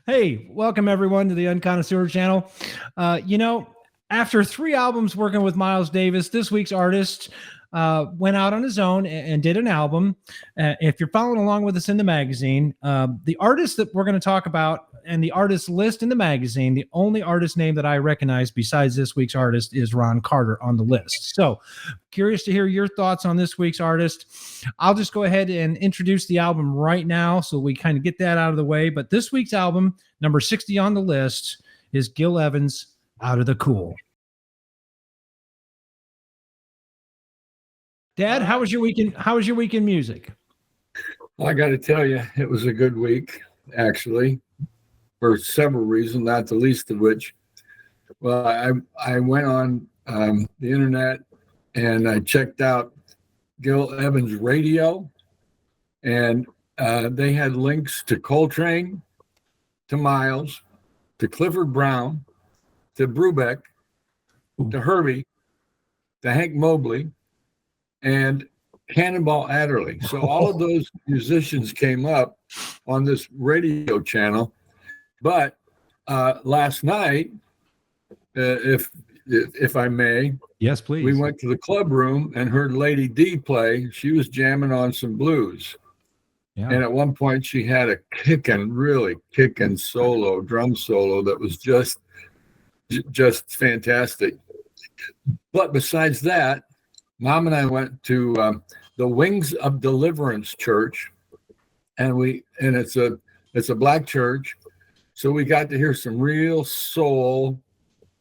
Hey, welcome everyone to the Unconnoisseur channel. After 3 albums working with Miles Davis, this week's artist went out on his own and did an album. If you're following along with us in the magazine, the artist that we're going to talk about and the artist list in the magazine, the only artist name that I recognize besides this week's artist is Ron Carter on the list. So curious to hear your thoughts on this week's artist. I'll just go ahead and introduce the album right now so we kind of get that out of the way. But this week's album, number 60 on the list, is Gil Evans' Out of the Cool. Dad, how was your weekend? How was your week in music? Well, I got to tell you, it was a good week, actually, for several reasons, not the least of which. Well, I went on the internet and I checked out Gil Evans Radio, and they had links to Coltrane, to Miles, to Clifford Brown, to Brubeck, to Herbie, to Hank Mobley, and Cannonball Adderley. So all of those musicians came up on this radio channel. But last night, if I may, yes, please, we went to the club room and heard Lady D play. She was jamming on some blues. Yeah. And at one point she had a really kicking solo, drum solo that was just fantastic. But besides that, Mom and I went to the Wings of Deliverance Church, and it's a black church, so we got to hear some real soul,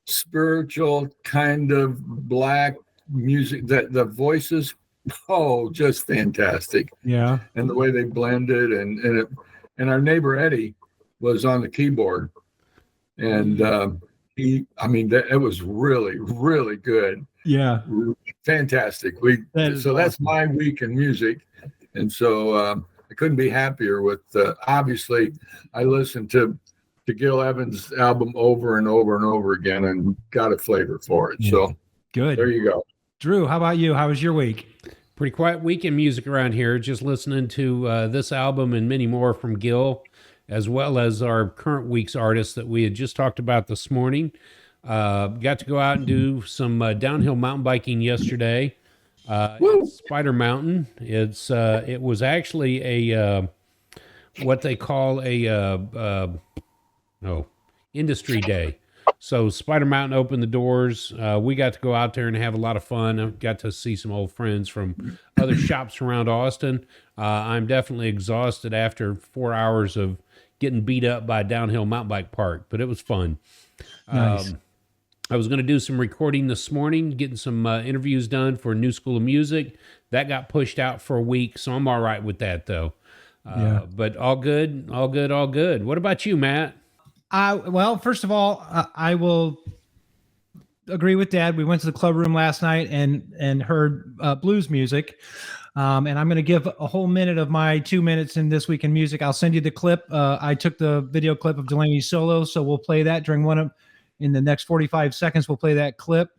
spiritual kind of black music. That the voices, just fantastic. Yeah, and the way they blended, and our neighbor Eddie was on the keyboard, and it was really, really good. Yeah, fantastic. That's my week in music, and so I couldn't be happier with. Obviously, I listened to Gil Evans' album over and over and over again, and got a flavor for it. Yeah. So good. There you go. Drew, how about you? How was your week? Pretty quiet week in music around here. Just listening to this album and many more from Gil, as well as our current week's artist that we had just talked about this morning. Got to go out and do some downhill mountain biking yesterday. Spider Mountain. It was actually a what they call a industry day. So Spider Mountain opened the doors. We got to go out there and have a lot of fun. I got to see some old friends from other shops around Austin. I'm definitely exhausted after 4 hours of getting beat up by a downhill mountain bike park, but it was fun. Nice. I was going to do some recording this morning, getting some interviews done for New School of Music. That got pushed out for a week, so I'm all right with that, though. But all good. What about you, Matt? Well, first of all, I will agree with Dad. We went to the club room last night and heard blues music. And I'm going to give a whole minute of my 2 minutes in This Week in Music. I'll send you the clip. I took the video clip of Delaney's solo, so we'll play that in the next 45 seconds. We'll play that clip.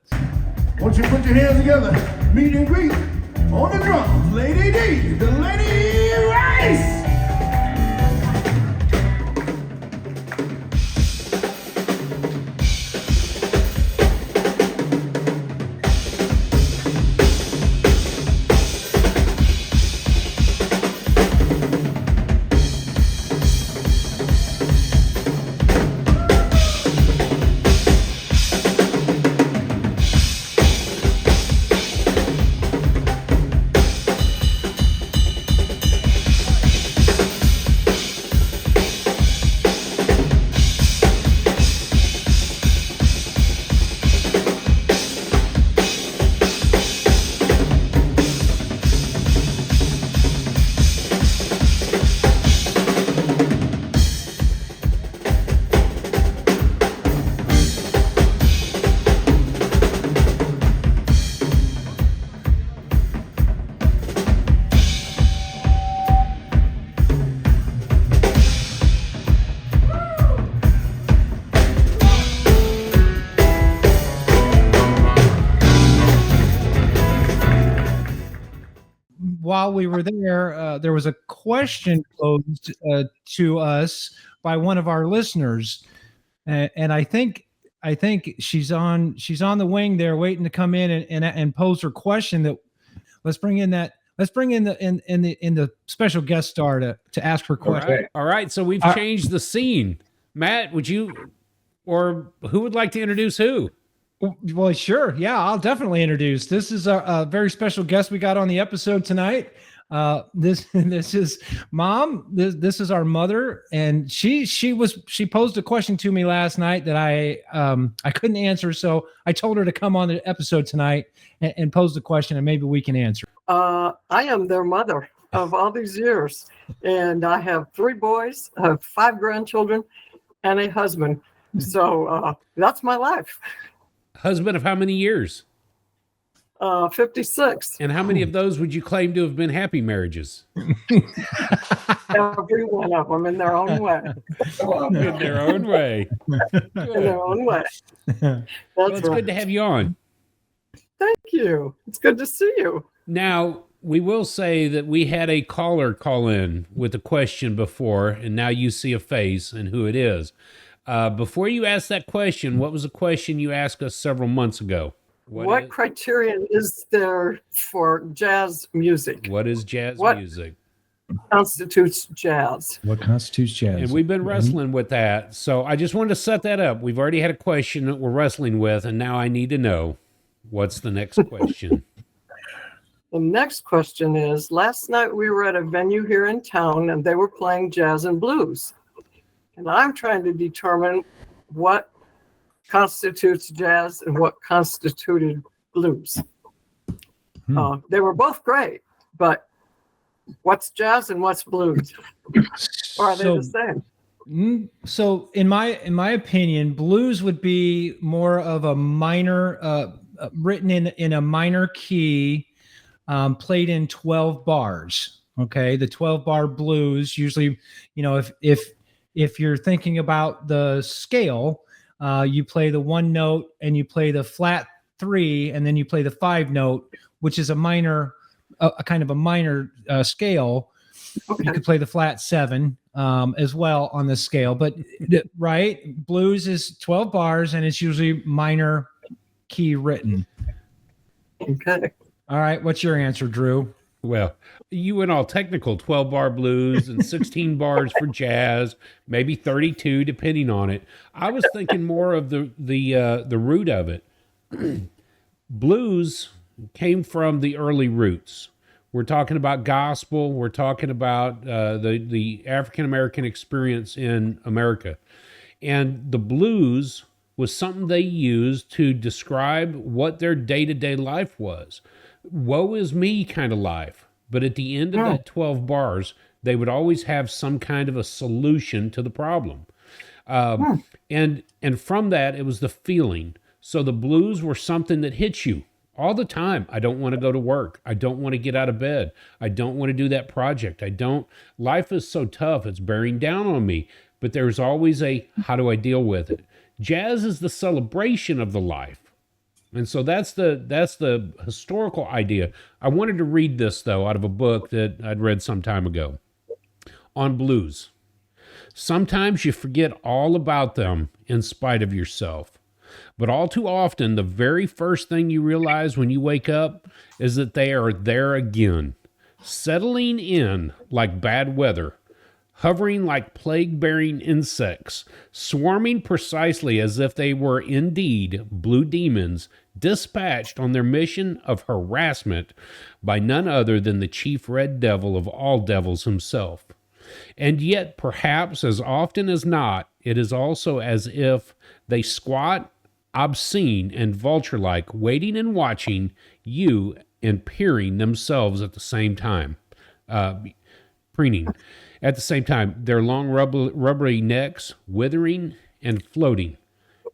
Won't you put your hands together? Meet and greet on the drums, Lady D, Delaney Rice. While we were there was a question posed to us by one of our listeners, and I think she's on the wing there, waiting to come in and pose her question. That let's bring in the special guest star to ask her question. Okay. All right. So we've changed the scene. Matt, would you, or who would like to introduce who? Well, sure. Yeah, I'll definitely introduce. This is a very special guest we got on the episode tonight. This is Mom. This is our mother, and she posed a question to me last night that I couldn't answer, so I told her to come on the episode tonight and pose the question, and maybe we can answer. I am their mother of all these years, and I have 3 boys, I have 5 grandchildren, and a husband. So that's my life. Husband of how many years? 56. And how many of those would you claim to have been happy marriages? Every one of them in their own way. In their own way. In their own way. That's Well, it's right. good to have you on. Thank you. It's good to see you. Now, we will say that we had a caller call in with a question before, and now you see a face and who it is. Before you ask that question, what was the question you asked us several months ago? What criterion is there for jazz music? What is jazz What music? constitutes jazz? What constitutes jazz? And we've been wrestling with that. So I just wanted to set that up. We've already had a question that we're wrestling with, and now I need to know what's the next question. The next question is, last night we were at a venue here in town and they were playing jazz and blues. And I'm trying to determine what constitutes jazz and what constituted blues. They were both great, but what's jazz and what's blues? Or are they the same? So in my opinion, blues would be more of a minor, written in a minor key, played in 12 bars. Okay, the 12-bar blues usually, if you're thinking about the scale, you play the 1 note and you play the flat 3, and then you play the 5 note, which is a minor, a kind of a minor scale. Okay. You could play the flat 7 as well on the scale, but right, blues is 12 bars and it's usually minor key written. Okay. All right, what's your answer, Drew? Well, you went all technical, 12-bar blues and 16 bars for jazz, maybe 32 depending on it. I was thinking more of the root of it. Blues came from the early roots. We're talking about gospel. We're talking about the African-American experience in America. And the blues was something they used to describe what their day-to-day life was. Woe is me kind of life. But at the end of that 12 bars, they would always have some kind of a solution to the problem. And from that, it was the feeling. So the blues were something that hit you all the time. I don't want to go to work. I don't want to get out of bed. I don't want to do that project. Life is so tough. It's bearing down on me. But there's always how do I deal with it? Jazz is the celebration of the life. And so that's the historical idea. I wanted to read this, though, out of a book that I'd read some time ago on blues. Sometimes you forget all about them in spite of yourself. But all too often, the very first thing you realize when you wake up is that they are there again, settling in like bad weather, hovering like plague-bearing insects, swarming precisely as if they were indeed blue demons dispatched on their mission of harassment by none other than the chief red devil of all devils himself. And yet, perhaps as often as not, it is also as if they squat, obscene and vulture-like, waiting and watching you and peering themselves at the same time. Preening. At the same time, their long rubbery necks withering and floating.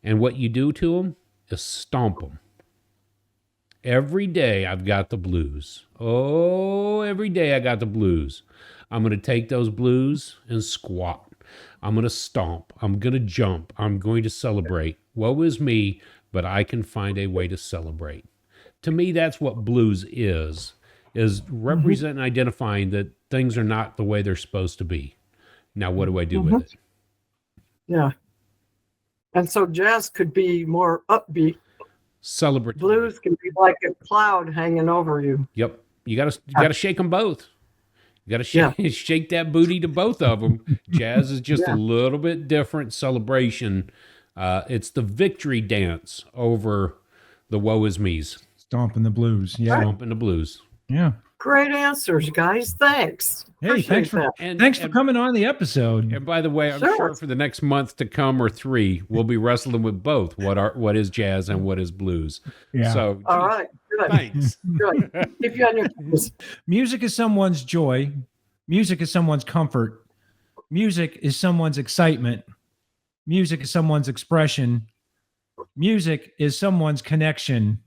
And what you do to them is stomp them. Every day I've got the blues. Oh, every day I got the blues. I'm going to take those blues and squat. I'm going to stomp. I'm going to jump. I'm going to celebrate. Woe is me, but I can find a way to celebrate. To me, that's what blues is representing, identifying that things are not the way they're supposed to be. Now, what do I do with it? Yeah. And so jazz could be more upbeat. Celebrate. Blues can be like a cloud hanging over you. Yep. You gotta shake them both. You gotta shake shake that booty to both of them. Jazz is just a little bit different celebration. It's the victory dance over the woe is me's. Stomping the blues. Yeah. Stomping the blues. Yeah. Great answers, guys. Thanks. Hey, Appreciate thanks for that. coming on the episode. And by the way, I'm Sure. sure for the next month to come or 3, we'll be wrestling with both what is jazz and what is blues. Yeah. So All right. Good. thanks. Good. Keep you on your toes. Music is someone's joy. Music is someone's comfort. Music is someone's excitement. Music is someone's expression. Music is someone's connection.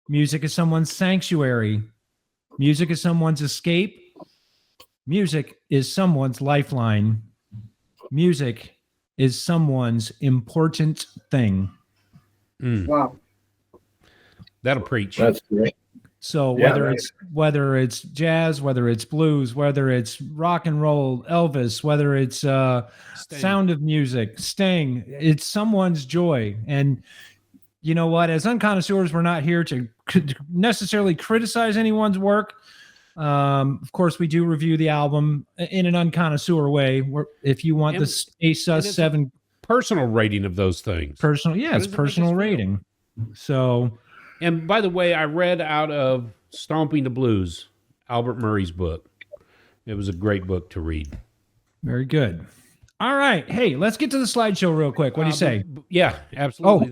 Music is someone's sanctuary. Music is someone's escape. Music is someone's lifeline. Music is someone's important thing. Wow. That'll preach. That's great. So Yeah, whether right. it's jazz, whether it's blues, whether it's rock and roll, Elvis, whether it's Sting. Sound of Music, Sting, it's someone's joy. And you know what? As unconnoisseurs, we're not here to necessarily criticize anyone's work. Of course, we do review the album in an unconnoisseur way. If you want And- the ASUS it's- 7 Personal rating of those things. personal, How it's does it make us personal feel? rating. So And by the way, I read out of Stomping the Blues, Albert Murray's book. It was a great book to read. very good. All right. Hey, let's get to the slideshow real quick. What do you say? Yeah, absolutely. Oh,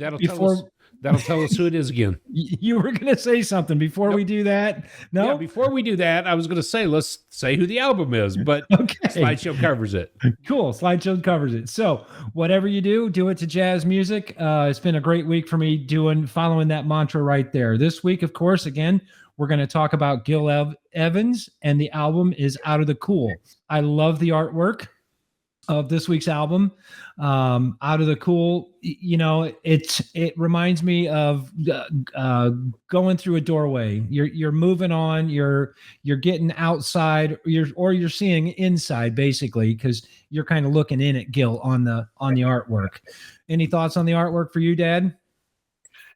That'll tell us who it is again. You were going to say something before we do that. No? Yeah, before we do that, I was going to say, let's say who the album is, but Okay. slideshow covers it. Cool. Slideshow covers it. So whatever you do it to jazz music. It's been a great week for me following that mantra right there. This week, of course, again, we're going to talk about Gil Evans, and the album is Out of the Cool. I love the artwork of this week's album. Out of the Cool, it reminds me of going through a doorway. You're moving on, you're getting outside, you're seeing inside, basically, because you're kind of looking in at Gil on the artwork. Any thoughts on the artwork for you, Dad?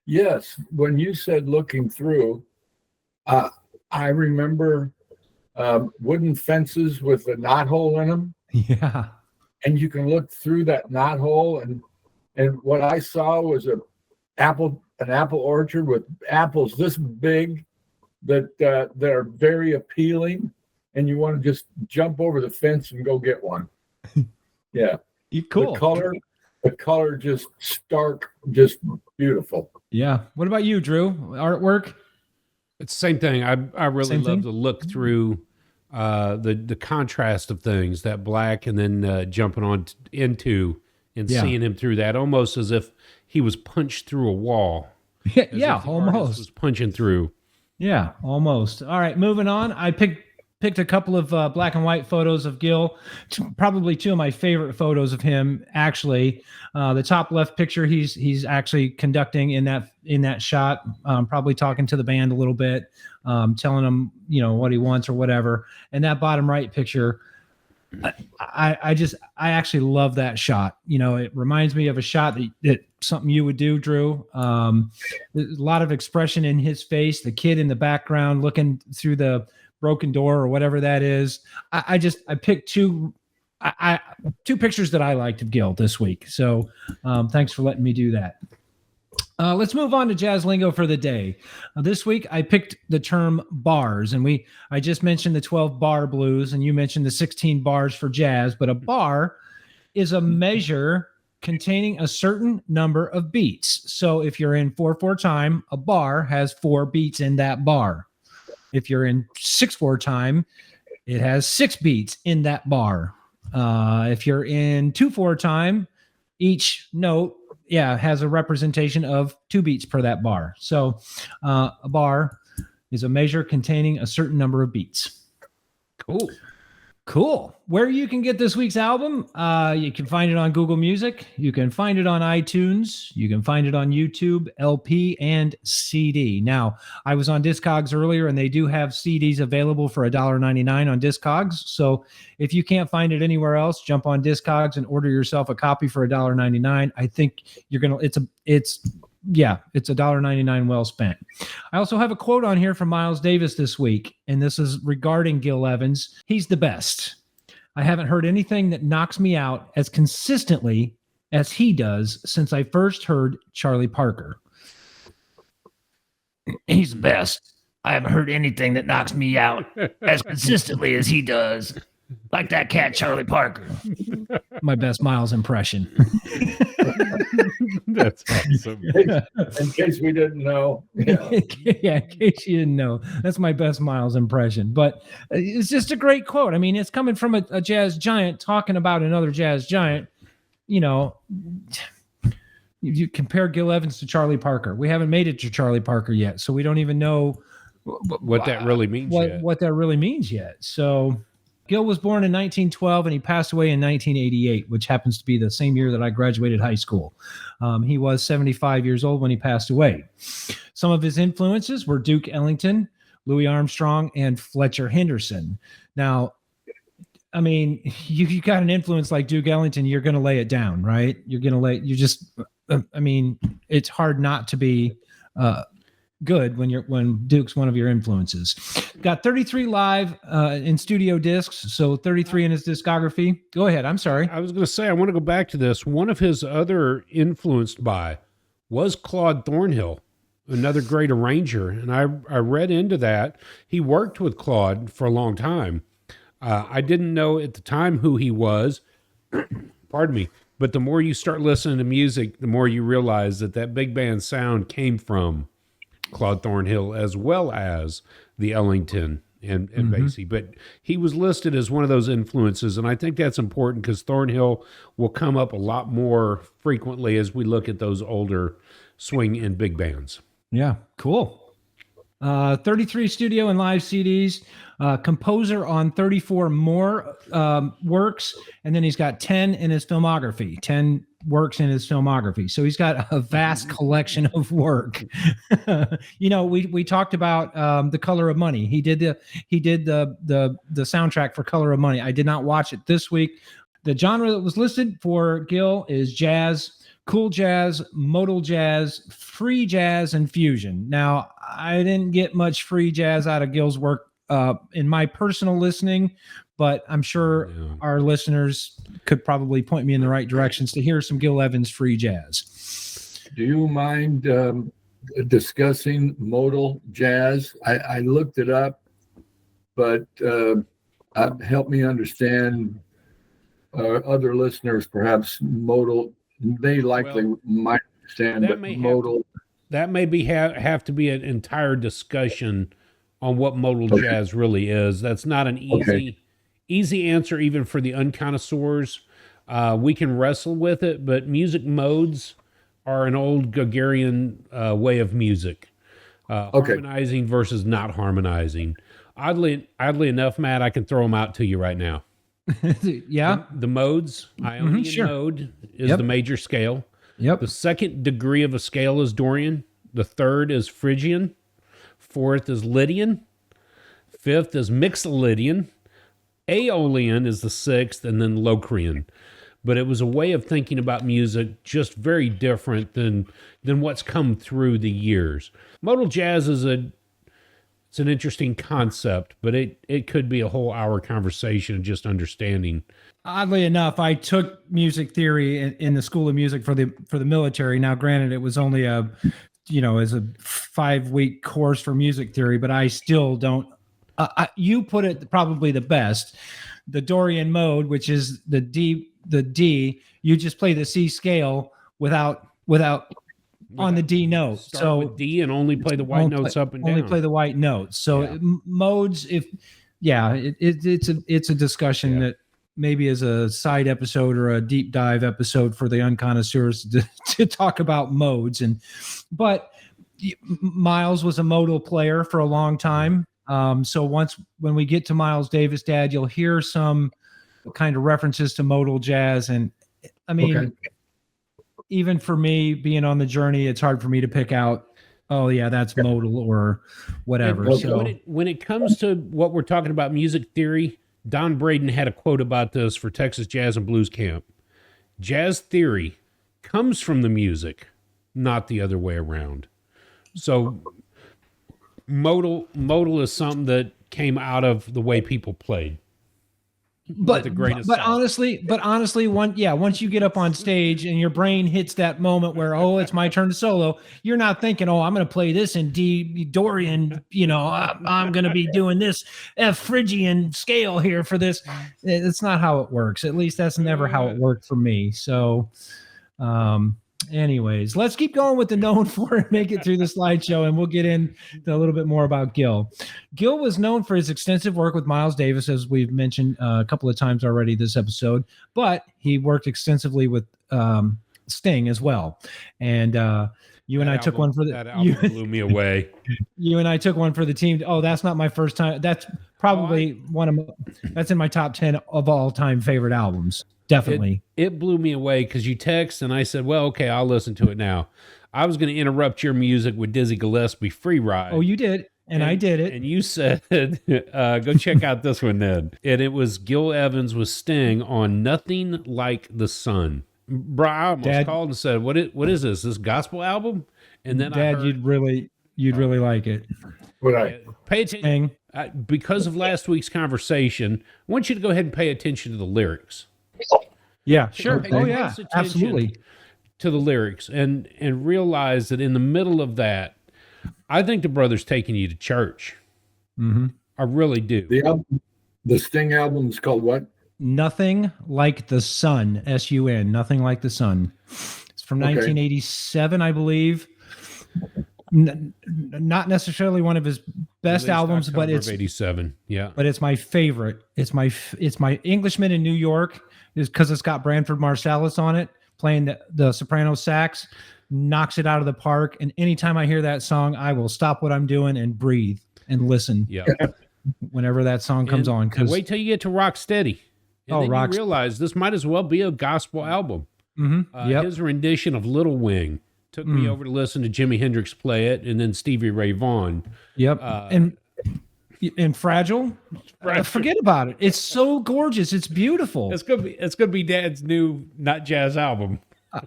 Yes, when you said looking through, I remember wooden fences with a knothole in them, Yeah. and you can look through that knothole, and what I saw was an apple orchard with apples this big that they're very appealing, and you want to just jump over the fence and go get one. Yeah, Cool. the color just stark, just beautiful. Yeah. What about you, Drew? Artwork? It's the same thing. I really Same love thing? to look through the contrast of things, that black, and then jumping on into and Yeah. seeing him through that, almost as if he was punched through a wall. As Yeah, if the artist almost. was punching through. Yeah, almost. All right, moving on. I picked a couple of black and white photos of Gil. Probably two of my favorite photos of him. Actually, the top left picture, he's actually conducting in that shot. Probably talking to the band a little bit, telling them what he wants or whatever. And that bottom right picture, I actually love that shot. It reminds me of a shot that something you would do, Drew. There's a lot of expression in his face. The kid in the background looking through the broken door or whatever that is. I picked two pictures that I liked of Gil this week. So thanks for letting me do that. Let's move on to jazz lingo for the day. This week I picked the term bars, and I just mentioned the 12 bar blues, and you mentioned the 16 bars for jazz. But a bar is a measure containing a certain number of beats. So if you're in 4/4 time, a bar has 4 beats in that bar. If you're in 6/4 time, it has 6 beats in that bar. If you're in 2/4 time, each note has a representation of 2 beats per that bar. So a bar is a measure containing a certain number of beats. Cool. Cool. Where you can get this week's album, you can find it on Google Music. You can find it on iTunes. You can find it on YouTube, LP, and CD. Now, I was on Discogs earlier, and they do have CDs available for $1.99 on Discogs. So if you can't find it anywhere else, jump on Discogs and order yourself a copy for $1.99. I think you're gonna. It's $1.99 well spent. I also have a quote on here from Miles Davis this week, and this is regarding Gil Evans. He's the best. I haven't heard anything that knocks me out as consistently as he does since I first heard Charlie Parker. He's the best. I haven't heard anything that knocks me out as consistently as he does. Like that cat, Charlie Parker. My best Miles impression. That's awesome. In case we didn't know. Yeah. Yeah, in case you didn't know, that's my best Miles impression. But it's just a great quote. I mean, it's coming from a jazz giant talking about another jazz giant. You know, you compare Gil Evans to Charlie Parker. We haven't made it to Charlie Parker yet, so we don't even know What that really means yet. what that really means yet. So Gil was born in 1912 and he passed away in 1988, which happens to be the same year that I graduated high school. He was 75 years old when he passed away. Some of his influences were Duke Ellington, Louis Armstrong, and Fletcher Henderson. Now, I mean, you got an influence like Duke Ellington, you're going to lay it down, right? I mean, it's hard not to be good when Duke's one of your influences. Got 33 live in studio discs, so 33 in his discography. Go ahead. I'm sorry. I was going to say, I want to go back to this. One of his other influenced by was Claude Thornhill, another great arranger. And I read into that. He worked with Claude for a long time. I didn't know at the time who he was. Pardon me. But the more you start listening to music, the more you realize that big band sound came from Claude Thornhill as well as the Ellington and Basie. But he was listed as one of those influences, and I think that's important because Thornhill will come up a lot more frequently as we look at those older swing and big bands. Yeah, cool. 33 studio and live CDs, composer on 34 more works, and then he's got 10 in his filmography, 10 works in his filmography. So he's got a vast collection of work. You know, we talked about The Color of Money. He did the soundtrack for Color of Money. I did not watch it this week. The genre that was listed for Gil is jazz, cool jazz, modal jazz, free jazz, and fusion. Now, I didn't get much free jazz out of Gil's work in my personal listening, but I'm sure our listeners could probably point me in the right directions to hear some Gil Evans free jazz. Do you mind discussing modal jazz? I looked it up, but help me understand. Other listeners, perhaps modal, they likely might understand, but modal. That may be have to be an entire discussion on what modal jazz really is. That's not an easy answer even for the unconnoisseurs. We can wrestle with it, but music modes are an old Gregorian way of music. Harmonizing versus not harmonizing. Oddly enough, Matt, I can throw them out to you right now. Yeah. The modes, Ionian mode is the major scale. Yep. The second degree of a scale is Dorian. The third is Phrygian. Fourth is Lydian. Fifth is Mixolydian. Aeolian is the sixth, and then Locrian. But it was a way of thinking about music just very different than what's come through the years. Modal jazz is it's an interesting concept, but it could be a whole hour conversation of just understanding. Oddly enough, I took music theory in the School of Music for the military. Now, granted, it was only as a 5-week course for music theory, but I still don't. You put it probably the best. The Dorian mode, which is the D, you just play the C scale without on the D note. Start with D and only play the white notes up and down. Only play the white notes. So modes, it's a discussion that maybe as a side episode or a deep dive episode for the unconnoisseurs to talk about modes. But Miles was a modal player for a long time. So when we get to Miles Davis, Dad, you'll hear some kind of references to modal jazz. And I mean, Okay. even for me being on the journey, it's hard for me to pick out, oh yeah, that's modal or whatever. And So when it comes to what we're talking about music theory, Don Braden had a quote about this for Texas Jazz and Blues Camp. Jazz theory comes from the music, not the other way around. So modal is something that came out of the way people played. but a grain of but salt. honestly, once you get up on stage and your brain hits that moment where, oh, it's my turn to solo, you're not thinking, oh, I'm going to play this in D Dorian, I'm going to be doing this F Phrygian scale here for this. It's not how it works. At least that's never how it worked for me. So anyways, let's keep going with the known for and make it through the slideshow, and we'll get into a little bit more about Gil. Gil was known for his extensive work with Miles Davis, as we've mentioned a couple of times already this episode, but he worked extensively with Sting as well. And you and I took one for that album blew me away. you and I took one for the team. Oh, that's not my first time. That's probably that's in my top 10 of all time favorite albums. Definitely. It blew me away because you text and I said, well, okay, I'll listen to it now. I was going to interrupt your music with Dizzy Gillespie, Free Ride. Oh, you did. And I did it. And you said, go check out this one then. And it was Gil Evans with Sting on Nothing Like the Sun. Bro, I almost called and said, what is this gospel album? And then Dad, I heard, you'd really like it. Would I? pay attention. Because of last week's conversation, I want you to go ahead and pay attention to the lyrics. Yeah, sure. Pay Oh close yeah, attention absolutely. to the lyrics and realize that in the middle of that, I think the brother's taking you to church. Mm-hmm. I really do. The Sting album is called what? Nothing Like the Sun, S-U-N, Nothing Like the Sun. It's from 1987, I believe. Not necessarily one of his best Released albums, but October it's of 87. Yeah. but it's my favorite. It's my Englishman in New York, is because it's got Branford Marsalis on it playing the soprano sax, knocks it out of the park. And anytime I hear that song, I will stop what I'm doing and breathe and listen. Yeah. Whenever that song comes on, And because wait till you get to Rock Steady. And then you realize this might as well be a gospel album. His rendition of Little Wing took me over to listen to Jimi Hendrix play it, and then Stevie Ray Vaughan. Yep. And Fragile, forget about it. It's so gorgeous. It's beautiful. It's gonna be Dad's new not jazz album.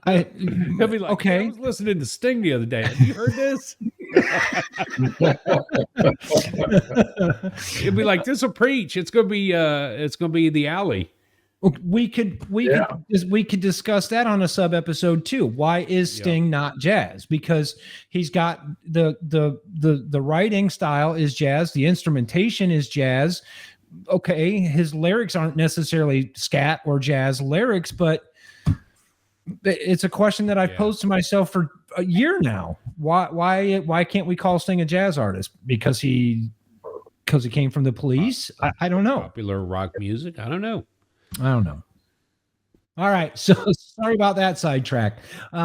He'll be like, okay. I was listening to Sting the other day. Have you heard this? He'll be like, this will preach. It's gonna be The Alley. We could discuss that on a sub episode too. Why is Sting not jazz? Because he's got the writing style is jazz, the instrumentation is jazz. Okay, his lyrics aren't necessarily scat or jazz lyrics, but it's a question that I've posed to myself for a year now. Why can't we call Sting a jazz artist? Because he came from the Police? I don't know. Popular rock music? I don't know. All right, so sorry about that sidetrack. In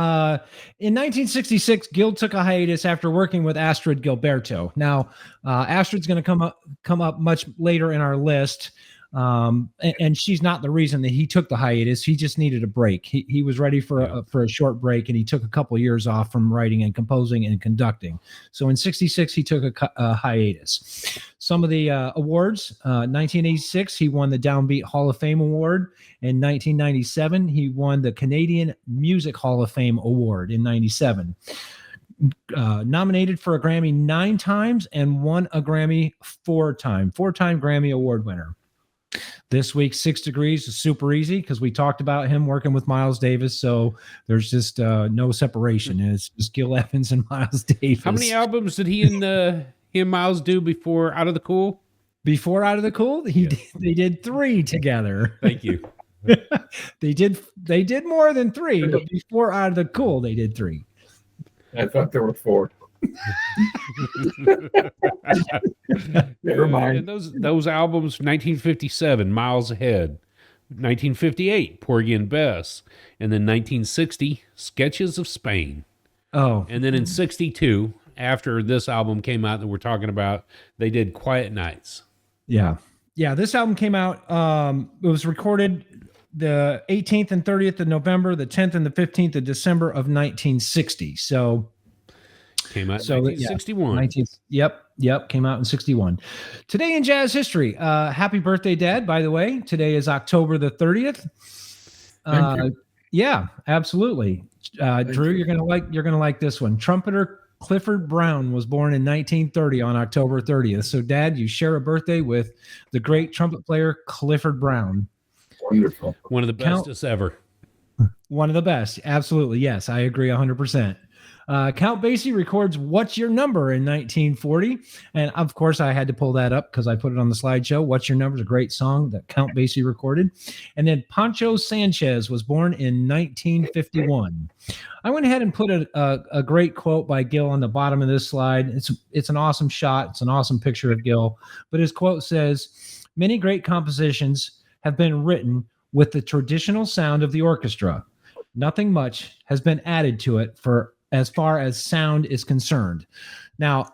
1966, Gil took a hiatus after working with Astrid Gilberto. Now, Astrid's going to come up much later in our list, and she's not the reason that he took the hiatus. He just needed a break. He was ready for a short break, and he took a couple years off from writing and composing and conducting. So in 66, he took a hiatus. Some of the awards, 1986, he won the Downbeat Hall of Fame Award. In 1997, he won the Canadian Music Hall of Fame Award in 97. Nominated for a Grammy 9 times and won a Grammy 4-time Grammy Award winner. This week, 6 Degrees is super easy because we talked about him working with Miles Davis, so there's just no separation. It's just Gil Evans and Miles Davis. How many albums did he and Miles do before Out of the Cool? Before Out of the Cool, they did 3 together. Thank you. They did more than 3, but before Out of the Cool, they did 3. I thought there were 4. Never mind. And those albums, 1957, Miles Ahead. 1958, Porgy and Bess. And then 1960, Sketches of Spain. Oh. And then in 62, after this album came out that we're talking about, they did Quiet Nights. Yeah. Yeah. This album came out. It was recorded the 18th and 30th of November, the 10th and the 15th of December of 1960. So Came out in So, yeah, 1961. 19, yep, came out in 61. Today in jazz history, happy birthday, Dad, by the way. Today is October the 30th. Thank you. Yeah, absolutely. Drew, you. you're gonna like this one. Trumpeter Clifford Brown was born in 1930 on October 30th. So, Dad, you share a birthday with the great trumpet player Clifford Brown. Wonderful. One of the bestest ever. One of the best. Absolutely. Yes, I agree 100%. Count Basie records What's Your Number in 1940. And of course, I had to pull that up because I put it on the slideshow. What's Your Number is a great song that Count Basie recorded. And then Pancho Sanchez was born in 1951. I went ahead and put a great quote by Gil on the bottom of this slide. It's an awesome shot. It's an awesome picture of Gil. But his quote says, "Many great compositions have been written with the traditional sound of the orchestra. Nothing much has been added to it for as far as sound is concerned." Now,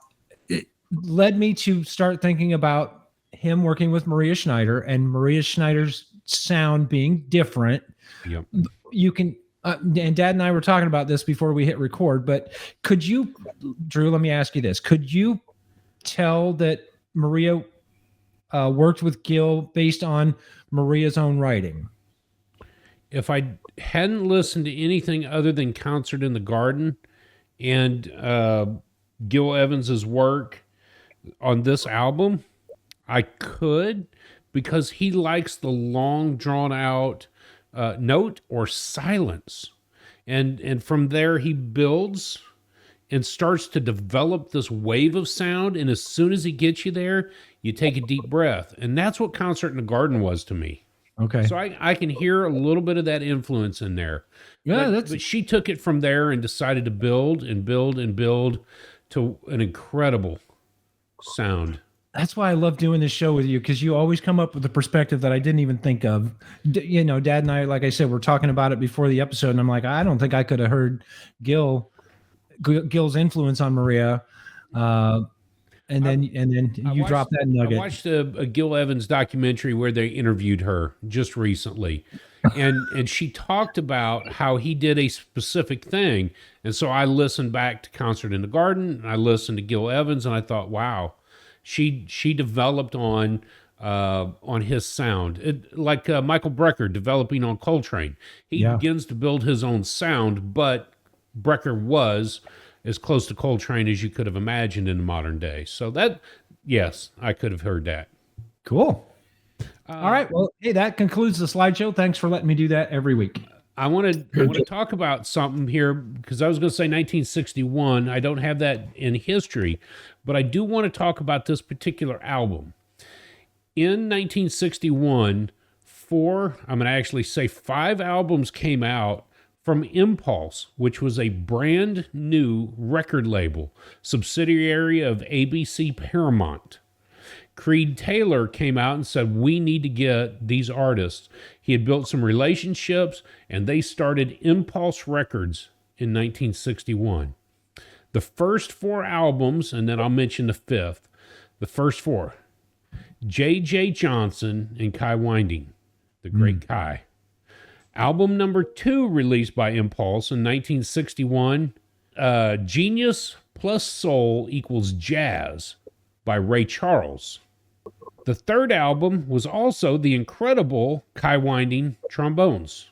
it led me to start thinking about him working with Maria Schneider and Maria Schneider's sound being different. Yep. You can, and Dad and I were talking about this before we hit record, but could you, Drew, let me ask you this. Could you tell that Maria worked with Gil based on Maria's own writing? If I hadn't listened to anything other than Concert in the Garden and Gil Evans's work on this album, I could, because he likes the long drawn out note or silence. And from there he builds and starts to develop this wave of sound. And as soon as he gets you there, you take a deep breath. And that's what Concert in the Garden was to me. Okay. So I can hear a little bit of that influence in there. Yeah, but she took it from there and decided to build and build and build to an incredible sound. That's why I love doing this show with you, because you always come up with a perspective that I didn't even think of. Dad and I, like I said, we're talking about it before the episode, and I'm like, I don't think I could have heard Gil's influence on Maria. And then you drop that nugget. I watched a Gil Evans documentary where they interviewed her just recently, and she talked about how he did a specific thing. And so I listened back to Concert in the Garden, and I listened to Gil Evans, and I thought, wow, she developed on his sound, like Michael Brecker developing on Coltrane. He begins to build his own sound, but Brecker was as close to Coltrane as you could have imagined in the modern day. So yes, I could have heard that. Cool. All right. Well, hey, that concludes the slideshow. Thanks for letting me do that every week. I want to talk about something here, because I was going to say 1961. I don't have that in history, but I do want to talk about this particular album. In 1961, I'm going to actually say 5 albums came out from Impulse, which was a brand new record label, subsidiary of ABC Paramount. Creed Taylor came out and said, we need to get these artists. He had built some relationships, and they started Impulse Records in 1961. The first 4 albums, and then I'll mention the 5th, the first 4, J.J. Johnson and Kai Winding, the great Kai. Album number 2, released by Impulse in 1961, Genius plus Soul equals Jazz by Ray Charles. The 3rd album was also the incredible Kai Winding trombones.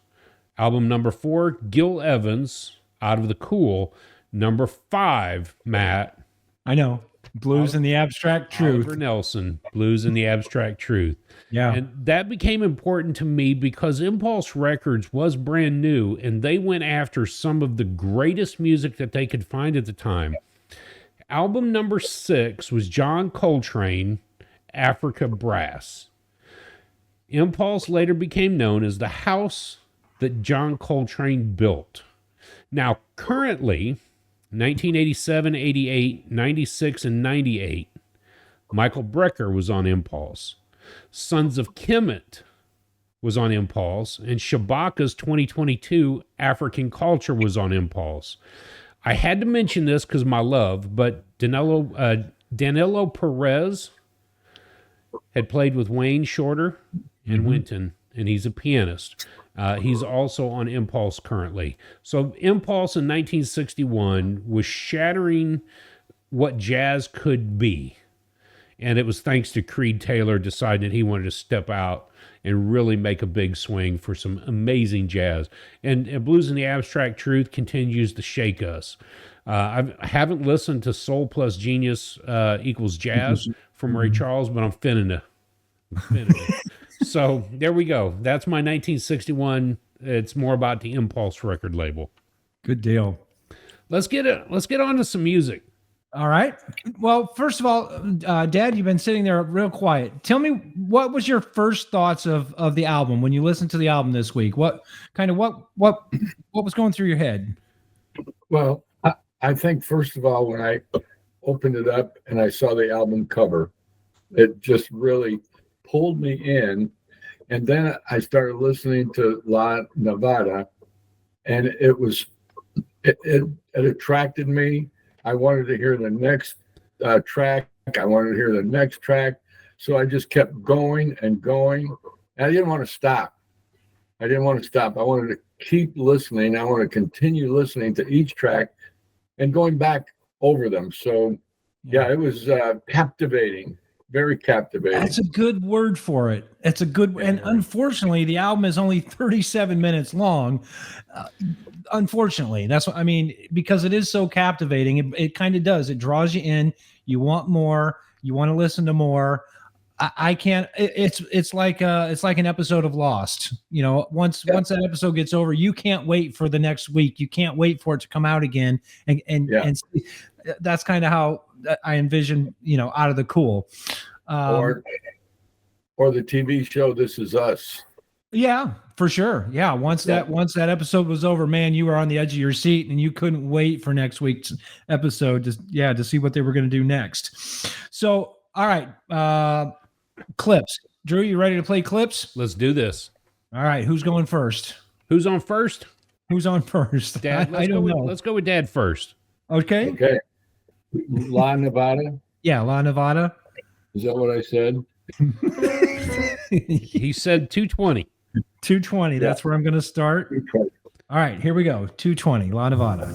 Album number 4, Gil Evans, Out of the Cool. Number 5, Matt. I know. Blues and the Abstract Truth. Oliver Nelson, Blues and the Abstract Truth. Yeah. And that became important to me because Impulse Records was brand new, and they went after some of the greatest music that they could find at the time. Album number 6 was John Coltrane, Africa Brass. Impulse later became known as the house that John Coltrane built. Now, currently, 1987, 88, 96, and 98, Michael Brecker was on Impulse. Sons of Kemet was on Impulse, and Shabaka's 2022 African Culture was on Impulse. I had to mention this because my love, but Danilo Perez had played with Wayne Shorter and Wynton, and he's a pianist. He's also on Impulse currently. So Impulse in 1961 was shattering what jazz could be. And it was thanks to Creed Taylor deciding that he wanted to step out and really make a big swing for some amazing jazz. And Blues in the Abstract Truth continues to shake us. I haven't listened to Soul plus Genius equals Jazz from Ray Charles, but I'm finna to. So there we go. That's my 1961. It's more about the Impulse record label. Good deal. Let's get on to some music. All right. Well, first of all, Dad, you've been sitting there real quiet. Tell me, what was your first thoughts of the album when you listened to the album this week? What was going through your head? Well, I think first of all, when I opened it up and I saw the album cover, it just really pulled me in. And then I started listening to La Nevada, and it attracted me. I wanted to hear the next track. I wanted to hear the next track. So I just kept going and going. And I didn't want to stop. I wanted to keep listening. I want to continue listening to each track and going back over them. So, yeah, it was captivating, very captivating. That's a good word for it. It's a good, and unfortunately, the album is only 37 minutes long. Unfortunately, that's what I mean, because it is so captivating. It kind of does. It draws you in. You want more. You want to listen to more. I can't. It's like an episode of Lost. You know, once that episode gets over, you can't wait for the next week. You can't wait for it to come out again. And that's kind of how I envision. You know, Out of the Cool, or the TV show This Is Us. Yeah, for sure. Yeah, once that episode was over, man, you were on the edge of your seat and you couldn't wait for next week's episode to see what they were going to do next. So, all right, clips. Drew, you ready to play clips? Let's do this. All right, who's going first? Who's on first? Who's on first? Dad, I don't know. Let's go with Dad first. Okay. Okay. La Nevada. Yeah, La Nevada. Is that what I said? He said 220. 220. That's where I'm going to start. All right, here we go. 220, La Nevada.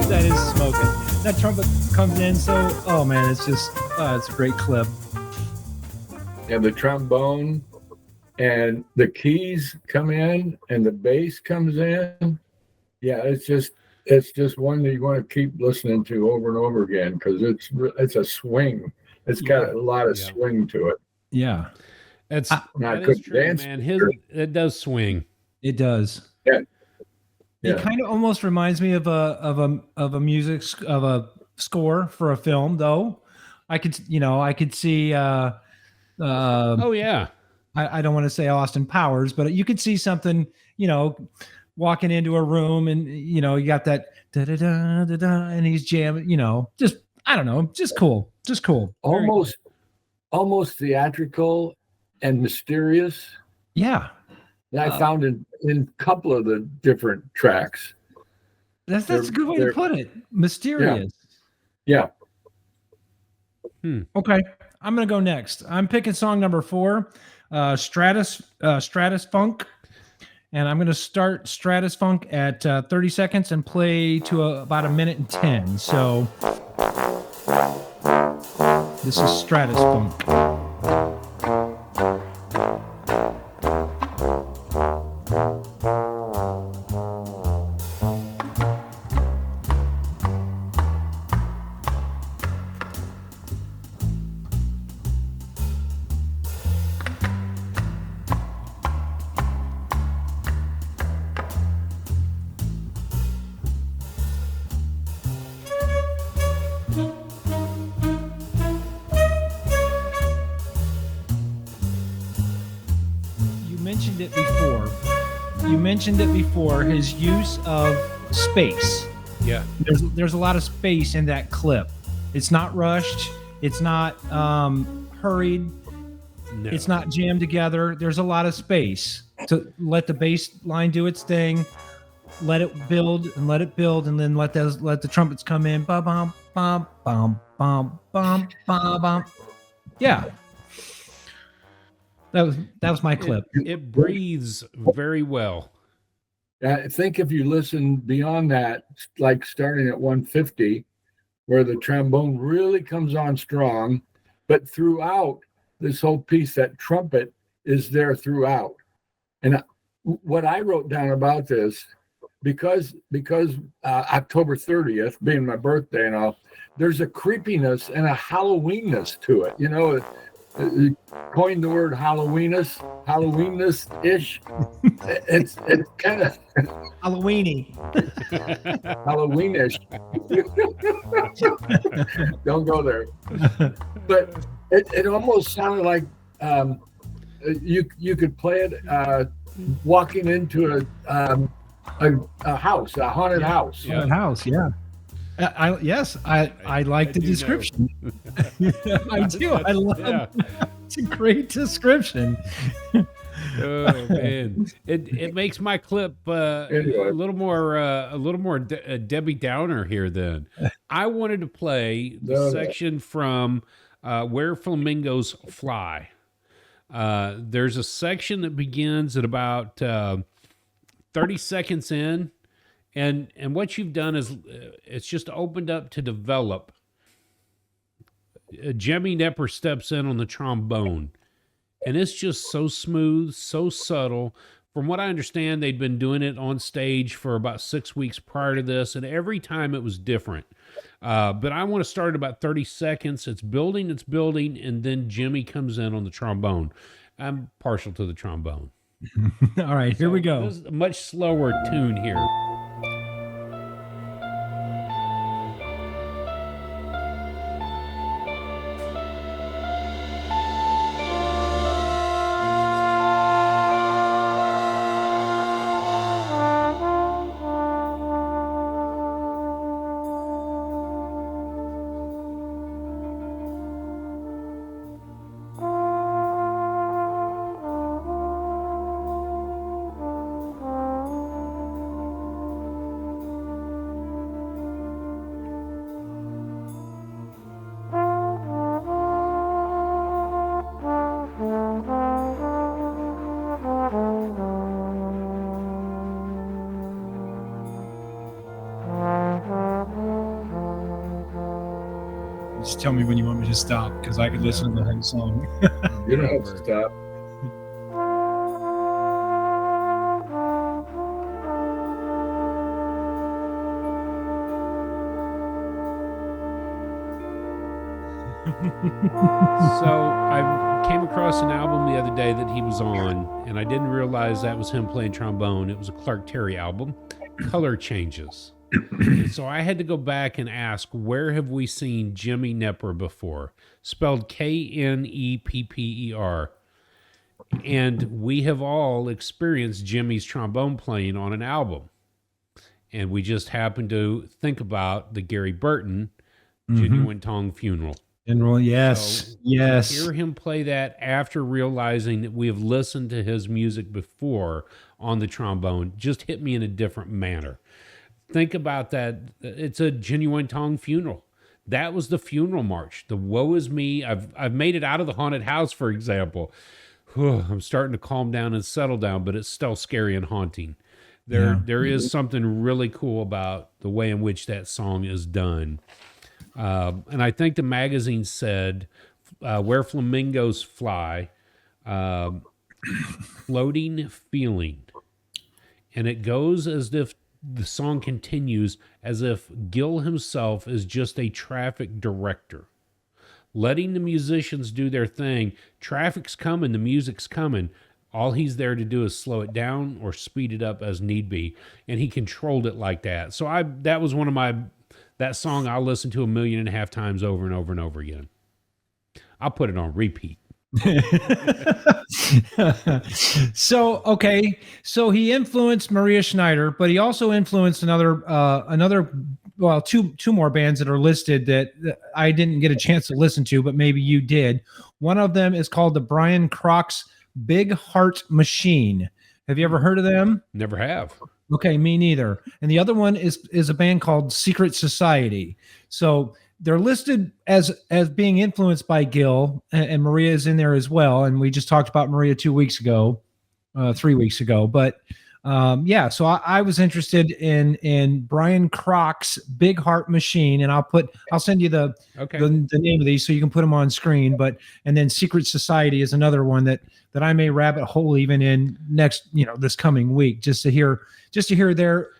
That is smoking. That trumpet comes in oh man, it's just it's a great clip. And the trombone and the keys come in and the bass comes in. Yeah, it's just one that you want to keep listening to over and over again because it's a swing. It's got a lot of swing to it. Yeah, that is true, dance, man. It does swing. It does. Yeah. It kind of almost reminds me of a score for a film, though. I could see. Oh yeah. I don't want to say Austin Powers, but you could see something. Walking into a room and you got that da da da da da, and he's jamming. Just I don't know, just cool. Almost theatrical and mysterious. Yeah. I found in a couple of the different tracks. That's a good way to put it. Mysterious. Yeah. Okay, I'm gonna go next. I'm picking song number 4, Stratus Funk, and I'm going to start Stratus Funk at 30 seconds and play to about 1:10. So this is Stratus Funk. You mentioned it before, his use of space. Yeah. There's a lot of space in that clip. It's not rushed. It's not hurried. No. It's not jammed together. There's a lot of space to let the bass line do its thing, let it build, and then let the trumpets come in. Bum bum bum bum bum bum bum bum. Yeah. That was my clip. It breathes very well. I think if you listen beyond that, like starting at 150, where the trombone really comes on strong, but throughout this whole piece, that trumpet is there throughout. And what I wrote down about this, because October 30th being my birthday and all, there's a creepiness and a Halloweenness to it. You know, coined the word Halloweenish. It's kind of Halloweeny. Halloweenish. Don't go there. But it almost sounded like you could play it walking into a house, a haunted house. Yeah. Haunted house, yeah. I like the description. I do. I love it. It's a great description. Oh man, it makes my clip Anyway. a little more Debbie Downer here. Then I wanted to play the section from Where Flamingos Fly. There's a section that begins at about 30 seconds in. And what you've done is it's just opened up to develop. Jimmy Knepper steps in on the trombone, and it's just so smooth, so subtle. From what I understand, they'd been doing it on stage for about 6 weeks prior to this, and every time it was different. But I want to start at about 30 seconds. It's building, and then Jimmy comes in on the trombone. I'm partial to the trombone. All right, here we go. This is a much slower tune here. Just tell me when you want me to stop, because I could listen to the whole song. You don't have to stop. So I came across an album the other day that he was on, and I didn't realize that was him playing trombone. It was a Clark Terry album, Color Changes. And so I had to go back and ask, where have we seen Jimmy Knepper before? Spelled Knepper. And we have all experienced Jimmy's trombone playing on an album. And we just happened to think about the Gary Burton Genuine Tongue Funeral. General, yes, So yes. to hear him play that after realizing that we have listened to his music before on the trombone just hit me in a different manner. Think about that. It's a Genuine Tongue Funeral. That was the funeral march. The Woe Is Me. I've made it out of the haunted house, for example. I'm starting to calm down and settle down, but it's still scary and haunting. There is something really cool about the way in which that song is done. And I think the magazine said, Where Flamingos Fly, Floating Feeling. And it goes as if the song continues as if Gil himself is just a traffic director, letting the musicians do their thing. Traffic's coming, the music's coming. All he's there to do is slow it down or speed it up as need be. And he controlled it like that. So that was that song I'll listen to 1.5 million times over and over and over again. I'll put it on repeat. So he influenced Maria Schneider, but he also influenced two more bands that are listed that I didn't get a chance to listen to, but maybe you did. One of them is called the Brian Crox Big Heart Machine. Have you ever heard of them? Never have. Okay, me neither. And the other one is a band called Secret Society. So they're listed as being influenced by Gil, and Maria is in there as well. And we just talked about Maria 3 weeks ago. But so I was interested in Brian Croc's Big Heart Machine, and I'll send you the name of these so you can put them on screen. And then Secret Society is another one that I may rabbit hole even in this coming week, just to hear their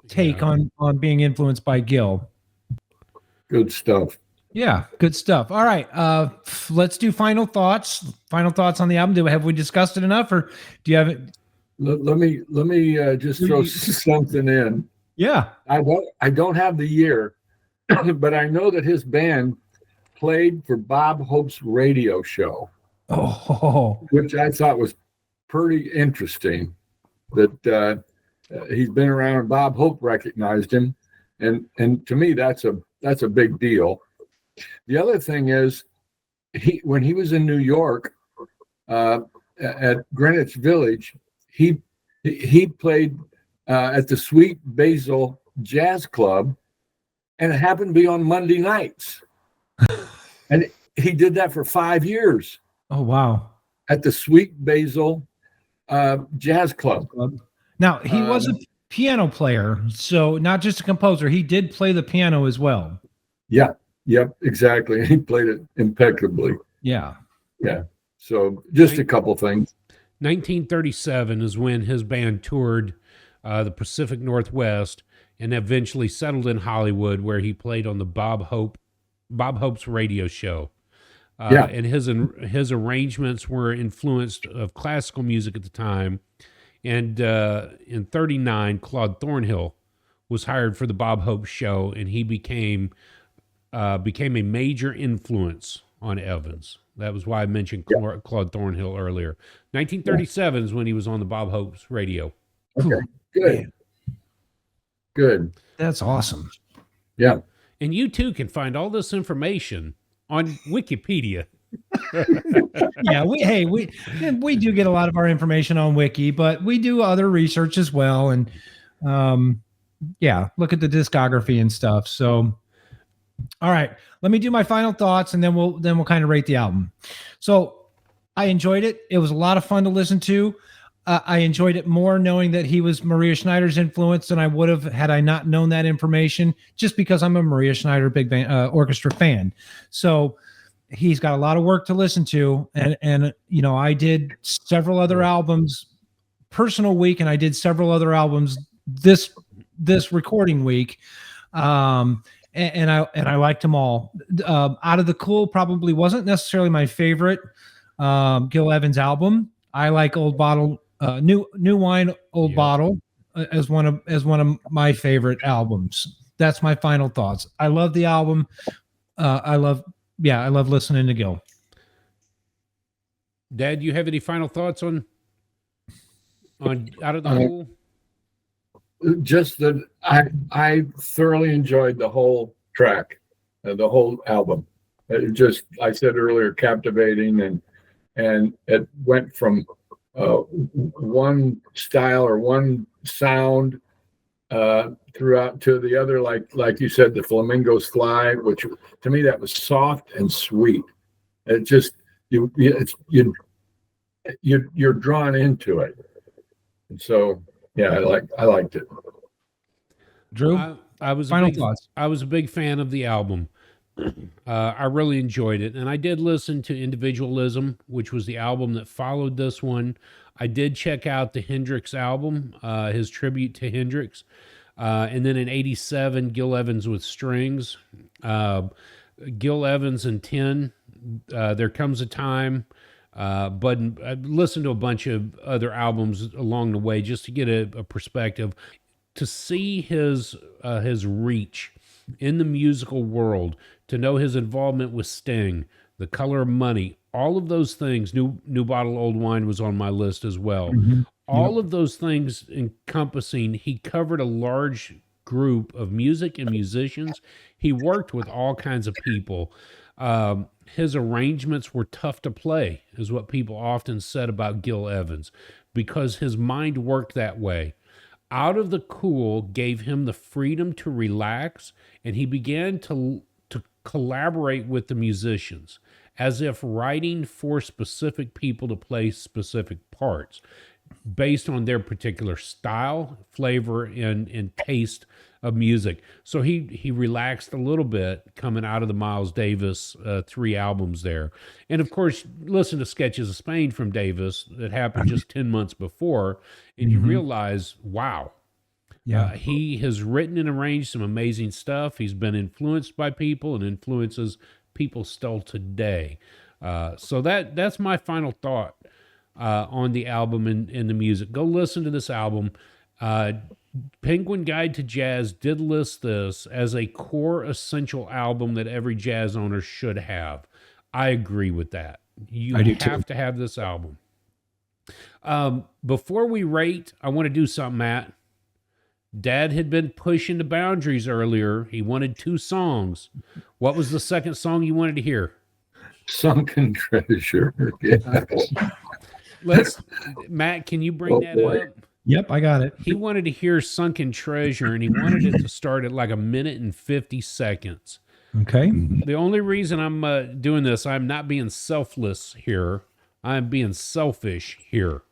take on being influenced by Gil. Good stuff. Yeah, good stuff. All right, let's do final thoughts. Final thoughts on the album. Have we discussed it enough, or do you have it? Let me just throw something in. Yeah, I don't have the year, but I know that his band played for Bob Hope's radio show. Oh, which I thought was pretty interesting. That he's been around, and Bob Hope recognized him, and to me that's a big deal. The other thing is, when he was in New York at Greenwich Village, he played at the Sweet Basil Jazz Club, and it happened to be on Monday nights, and he did that for 5 years. Oh wow! At the Sweet Basil Jazz Club. Now he was a piano player, so not just a composer. He did play the piano as well. Yeah. Yep. Exactly. He played it impeccably. Yeah. Yeah. So just a couple things. 1937 is when his band toured the Pacific Northwest and eventually settled in Hollywood, where he played on the Bob Hope's radio show. And his arrangements were influenced of classical music at the time. And in 1939, Claude Thornhill was hired for the Bob Hope show, and he became a major influence on Evans. That was why I mentioned Claude Thornhill earlier. 1937 is when he was on the Bob Hope's radio. Okay, good. Good. That's awesome. Yeah. And you too can find all this information on Wikipedia. Yeah, we do get a lot of our information on Wiki, but we do other research as well, and look at the discography and stuff. So, all right, let me do my final thoughts, and then we'll kind of rate the album. So, I enjoyed it. It was a lot of fun to listen to. I enjoyed it more knowing that he was Maria Schneider's influence than I would have had I not known that information, just because I'm a Maria Schneider big band orchestra fan. So he's got a lot of work to listen to. And I did several other albums personal week, and I did several other albums this recording week. And I liked them all. Out of the Cool probably wasn't necessarily my favorite Gil Evans album. I like Old Bottle, New Wine, Old Bottle as one of my favorite albums. That's my final thoughts. I love the album. I love listening to Gil. Dad, you have any final thoughts on Out of the Cool? Just that I thoroughly enjoyed the whole track, the whole album. I said earlier, captivating, and it went from one style or one sound throughout to the other, like you said, the Flamingos Fly, which to me that was soft and sweet. It just you you're drawn into it. And so, yeah, I liked it. Drew, I was final a big, thoughts. I was a big fan of the album. I really enjoyed it, and I did listen to Individualism, which was the album that followed this one. I did check out the Hendrix album, his tribute to Hendrix, and then in '87, Gil Evans with Strings, Gil Evans and 10. There Comes a Time. But I listened to a bunch of other albums along the way just to get a perspective, to see his reach in the musical world, to know his involvement with Sting, The Color of Money, all of those things. New Bottle Old Wine was on my list as well. Mhm. All of those things encompassing, he covered a large group of music and musicians. He worked with all kinds of people. His arrangements were tough to play, is what people often said about Gil Evans, because his mind worked that way. Out of the Cool gave him the freedom to relax, and he began to collaborate with the musicians, as if writing for specific people to play specific parts based on their particular style, flavor, and taste of music. So he relaxed a little bit coming out of the Miles Davis 3 albums there. And of course, listen to Sketches of Spain from Davis that happened just 10 months before, and you realize, wow, Yeah. he has written and arranged some amazing stuff. He's been influenced by people and influences people still today. So that's my final thought on the album and the music. Go listen to this album. Penguin Guide to Jazz did list this as a core essential album that every jazz owner should have. I agree with that. You I do have too. to have this album. Before we rate, I want to do something, Matt. Dad had been pushing the boundaries earlier. He wanted 2 songs. What was the second song you wanted to hear? Sunken Treasure. Yeah. Matt, can you bring that boy. up? Yep, I got it. He wanted to hear Sunken Treasure, and he wanted it to start at like 1:50. Okay. The only reason I'm doing this, I'm not being selfless here. I'm being selfish here.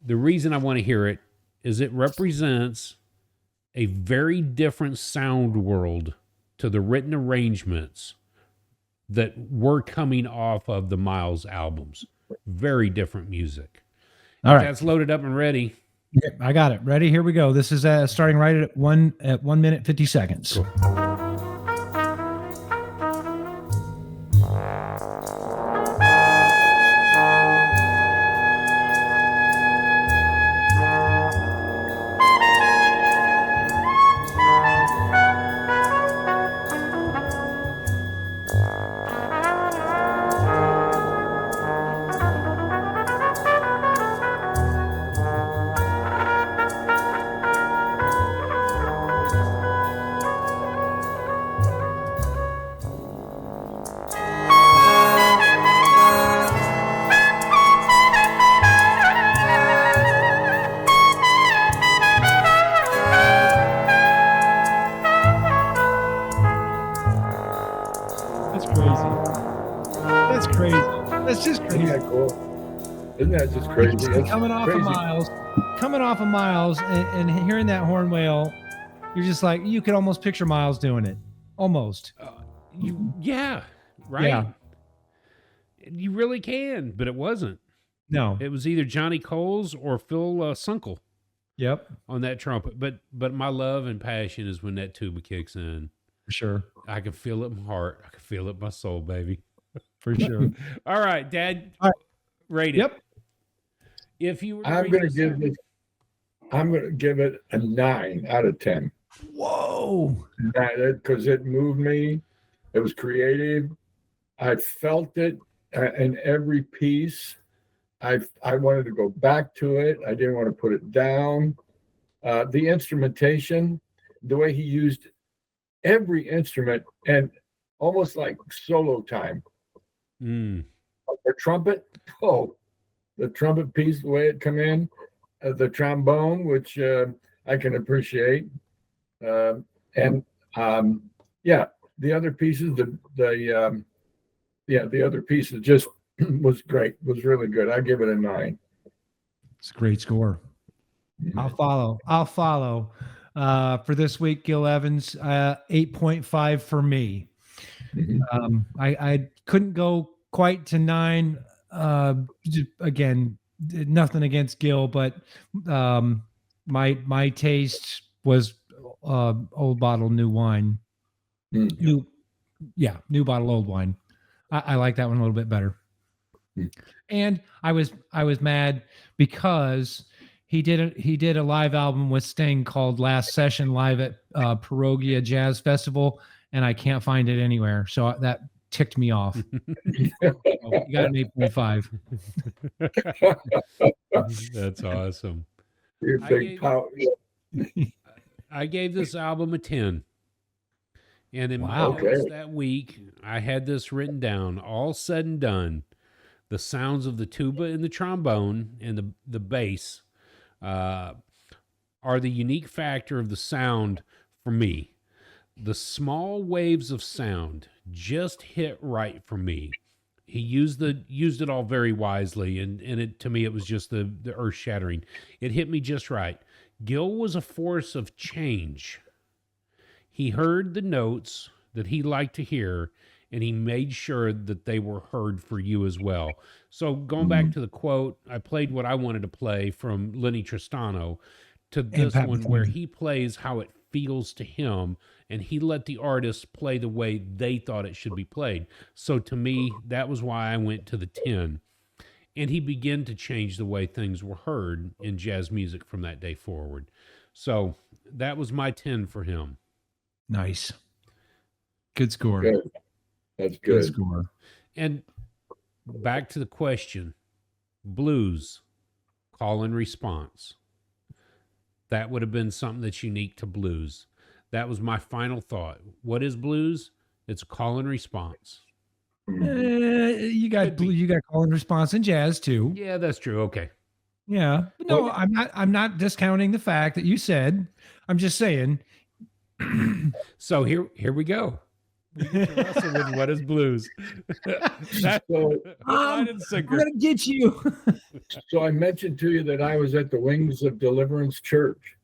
The reason I want to hear it is it represents a very different sound world to the written arrangements that were coming off of the Miles albums. Very different music. All right. That's loaded up and ready. Yep, I got it. Ready? Here we go. This is starting right at 1 minute 50 seconds. That's crazy. That's crazy. That's just Isn't crazy. that cool? Isn't that just crazy? It's Coming off crazy. of Miles, and hearing that horn wail, you're just like, you could almost picture Miles doing it. Almost. Yeah, right? Yeah. You really can, but it wasn't. No. It was either Johnny Coles or Phil Sunkel Yep. on that trumpet. But my love and passion is when that tuba kicks in. For sure. I can feel it in my heart. I can feel it in my soul, baby. For sure. All right, Dad. All right. Rate it. Yep. If you were to I'm rate going to this give album- this. I'm going to give it a 9 out of 10. Whoa. Because it moved me. It was creative. I felt it in every piece. I wanted to go back to it. I didn't want to put it down. The instrumentation, the way he used every instrument, and almost like solo time. Mm. The trumpet, the trumpet piece, the way it come in, the trombone, which I can appreciate, and the other pieces, the other pieces just was great. Was really good. I give it a 9. It's a great score. I'll follow. For this week, Gil Evans, 8.5 for me. Mhm. I couldn't go quite to 9. Again, nothing against Gil, but my taste was old bottle, new wine. Mm. New bottle, old wine. I like that one a little bit better. And I was mad because he did a live album with Sting called Last Session live at Perugia Jazz Festival, and I can't find it anywhere. So that ticked me off. You got an 8.5. That's awesome. You're I big gave- power. I gave this album a 10. And in my Wow. notes that week, I had this written down. All said and done, the sounds of the tuba and the trombone and the bass are the unique factor of the sound for me. The small waves of sound just hit right for me. He used it all very wisely, and it, to me, it was just the earth shattering. It hit me just right. Gil was a force of change. He heard the notes that he liked to hear, and he made sure that they were heard for you as well. So going back to the quote, I played what I wanted to play from Lenny Tristano to this Pat one where Metheny. he plays how it feels to him, and he let the artist play the way they thought it should be played. So to me, that was why I went to the 10. And he began to change the way things were heard in jazz music from that day forward. So that was my 10 for him. Nice. Good score. Good. That's Good good. score. And back to the question, blues, call and response. That would have been something that's unique to blues. That was my final thought. What is blues? It's a call and response. You got call and response in jazz too. Yeah, that's true. Okay. Yeah. No, I'm not discounting the fact that you said. I'm just saying. So here we go. We get to wrestle with what is blues. That, So, line and I'm sinker. gonna get you. so I mentioned to you that I was at the Wings of Deliverance Church,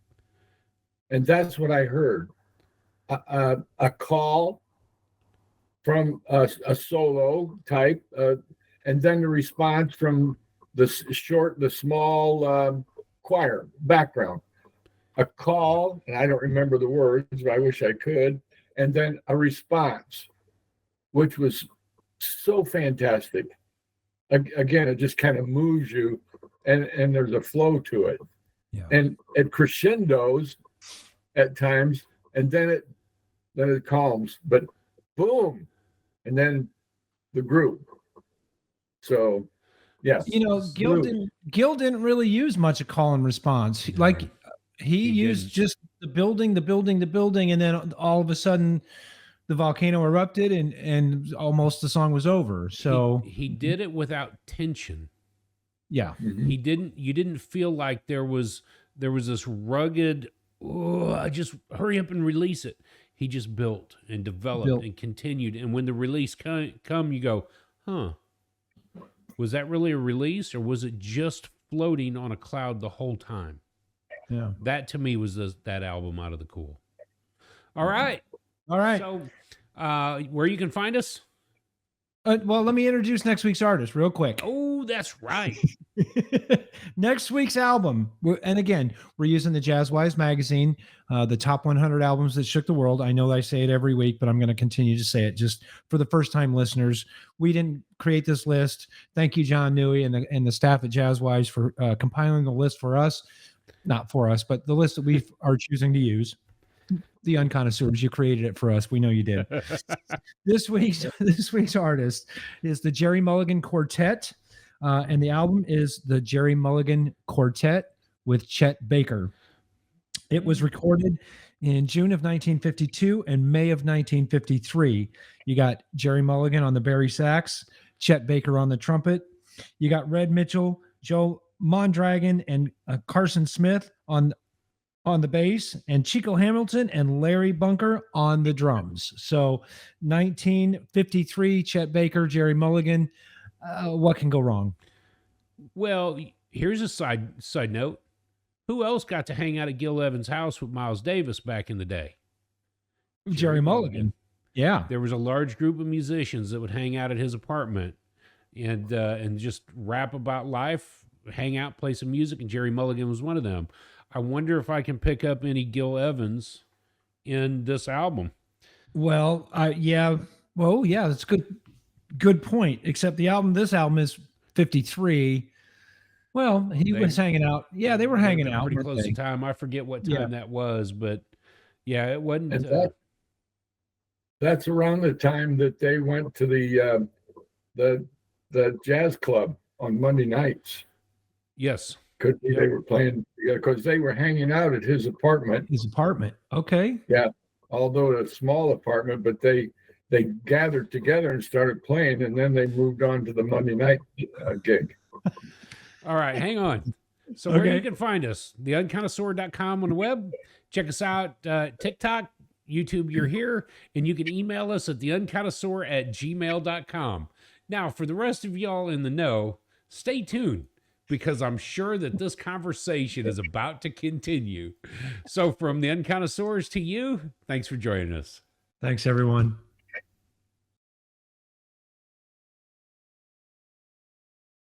and that's what I heard. A call from a solo type, and then the response from the small choir background. A call, and I don't remember the words, but I wish I could, and then a response, which was so fantastic. Again, it just kind of moves you, and there's a flow to it, Yeah. and it crescendos at times, and then it calms, but boom, and then the group. So, yeah, Gil didn't really use much of call and response. Like he used didn't. just the building, and then all of a sudden the volcano erupted and almost the song was over. So he did it without tension. yeah. You didn't feel like there was this rugged, just hurry up and release it. He just built and developed and continued. And when the release come, you go, huh, was that really a release, or was it just floating on a cloud the whole time? Yeah. That to me was that album out of the cool. All right. So where you can find us? Well, let me introduce next week's artist real quick. Oh, that's right. Next week's album, and again, we're using the Jazzwise magazine, the top 100 albums that shook the world. I know I say it every week, but I'm going to continue to say it just for the first-time listeners. We didn't create this list. Thank you, John Newey and the staff at Jazzwise for compiling the list for us. Not for us, but the list that we are choosing to use. The Unconnoisseurs, you created it for us. We know you did. This week's artist is the Jerry Mulligan Quartet, and the album is the Jerry Mulligan Quartet with Chet Baker. It was recorded in June of 1952 and May of 1953. You got Jerry Mulligan on the bari sax, Chet Baker on the trumpet. You got Red Mitchell, Joe Mondragon, and Carson Smith on the bass, and Chico Hamilton and Larry Bunker on the drums. So 1953, Chet Baker, Jerry Mulligan, what can go wrong? Well, here's a side note. Who else got to hang out at Gil Evans' house with Miles Davis back in the day? Jerry Mulligan. Yeah. There was a large group of musicians that would hang out at his apartment and just rap about life, hang out, play some music, and Jerry Mulligan was one of them. I wonder if I can pick up any Gil Evans in this album. Well, yeah. Well, yeah, that's good point. Except this album is 53. Well, he was hanging out. Yeah, they were hanging out. Pretty weren't close they? to time. I forget what time that was, but yeah, it wasn't. And that's around the time that they went to the jazz club on Monday nights. Yes. Could be they were playing because they were hanging out at his apartment. His apartment. Okay. Yeah, although a small apartment, but they gathered together and started playing, and then they moved on to the Monday night gig. All right, hang on. So where you can find us, theunconnoisseur.com on the web. Check us out, TikTok, YouTube, you're here, and you can email us at theunconnoisseur@gmail.com. Now, for the rest of y'all in the know, stay tuned, because I'm sure that this conversation is about to continue. So from the Unconnoisseurs to you, thanks for joining us. Thanks, everyone.